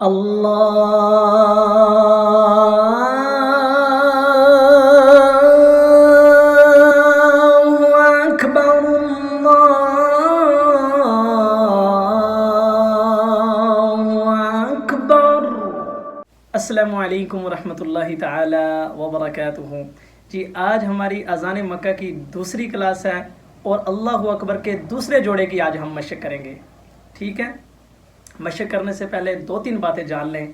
अल्लाहु अकबर अल्लाहु अकबर। अस्सलामु अलैकुम वरहमतुल्लाहि ताला वबरकातुहू। जी, आज हमारी अज़ान मक्का की दूसरी क्लास है और अल्लाहु अकबर के दूसरे जोड़े की आज हम मशक करेंगे। ठीक है, मशक करने से पहले दो तीन बातें जान लें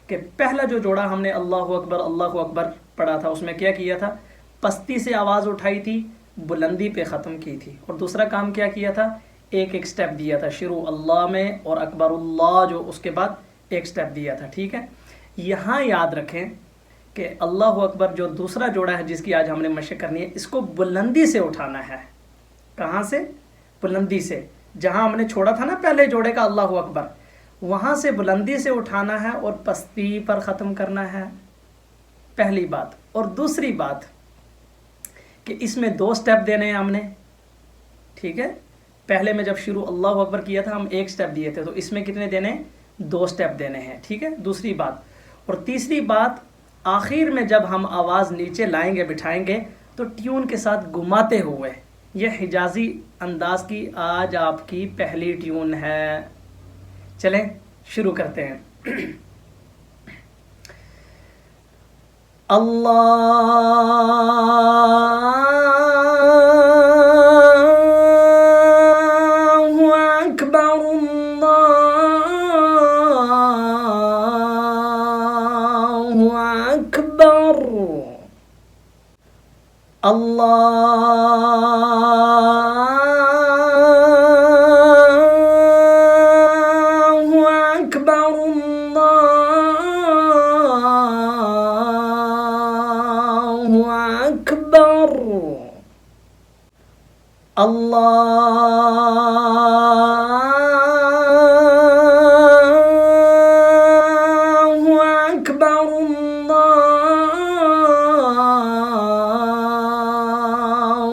कि पहला जो जोड़ा हमने अल्लाहु अकबर पढ़ा था उसमें क्या किया था, पस्ती से आवाज़ उठाई थी, बुलंदी पे ख़त्म की थी। और दूसरा काम क्या किया था, एक एक स्टेप दिया था, शुरू अल्लाह में और अकबरुल्लाह जो उसके बाद एक स्टेप दिया था। ठीक है, यहाँ याद रखें कि अल्लाहु अकबर जो दूसरा जोड़ा है जिसकी आज हमने मशक करनी है, इसको बुलंदी से उठाना है। कहाँ से? बुलंदी से। जहाँ हमने छोड़ा था ना पहले जोड़े का अल्लाहु अकबर, वहाँ से बुलंदी से उठाना है और पस्ती पर ख़त्म करना है, पहली बात। और दूसरी बात कि इसमें दो स्टेप देने हैं हमने। ठीक है, पहले में जब शुरू अल्लाहु अकबर किया था हम एक स्टेप दिए थे, तो इसमें कितने देने? दो स्टेप देने हैं। ठीक है, दूसरी बात। और तीसरी बात, आखिर में जब हम आवाज़ नीचे लाएंगे, बिठाएंगे, तो ट्यून के साथ घुमाते हुए, यह हिजाजी अंदाज की आज आपकी पहली ट्यून है। चलें शुरू करते हैं। अल्लाहु अकबर अल्लाहु अकबर। अल्लाहु अकबर अल्लाहु अकबर। अल्लाहु अकबर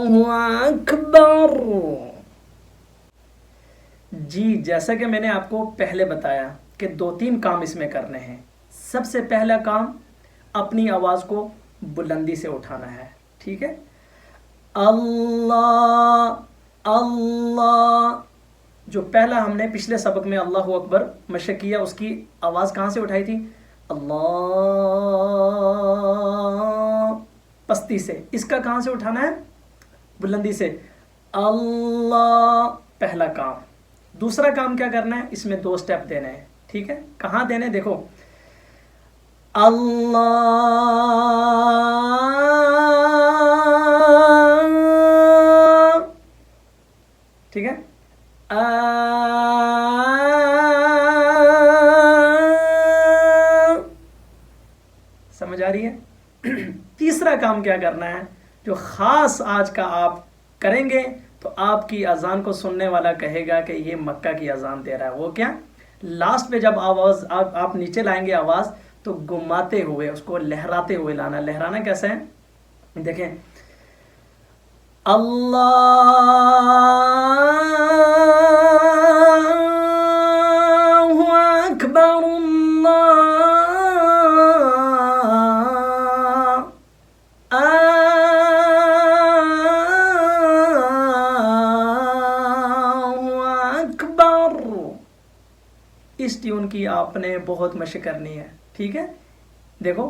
अल्लाहु अकबर। जी, जैसा कि मैंने आपको पहले बताया कि दो तीन काम इसमें करने हैं। सबसे पहला काम, अपनी आवाज़ को बुलंदी से उठाना है। ठीक है, अल्लाह अल्लाह, जो पहला हमने पिछले सबक में अल्लाहु अकबर मशक किया, उसकी आवाज़ कहाँ से उठाई थी? अल्लाह, पस्ती से। इसका कहाँ से उठाना है? बुलंदी से। अल्लाह, पहला काम। दूसरा काम क्या करना है, इसमें दो स्टेप देने हैं। ठीक है, कहाँ देने? देखो, अल्लाह, ठीक है, समझ आ रही है? तीसरा काम क्या करना है, जो ख़ास आज का आप करेंगे तो आपकी अजान को सुनने वाला कहेगा कि ये मक्का की अजान दे रहा है। वो क्या? लास्ट में जब आवाज़ आप नीचे लाएंगे आवाज़, तो घुमाते हुए, उसको लहराते हुए लाना। लहराना कैसे है, देखें, अल्लाहु अकबर अल्लाहु अकबर। इस ट्यून की आपने बहुत मशक करनी है। ठीक है, देखो,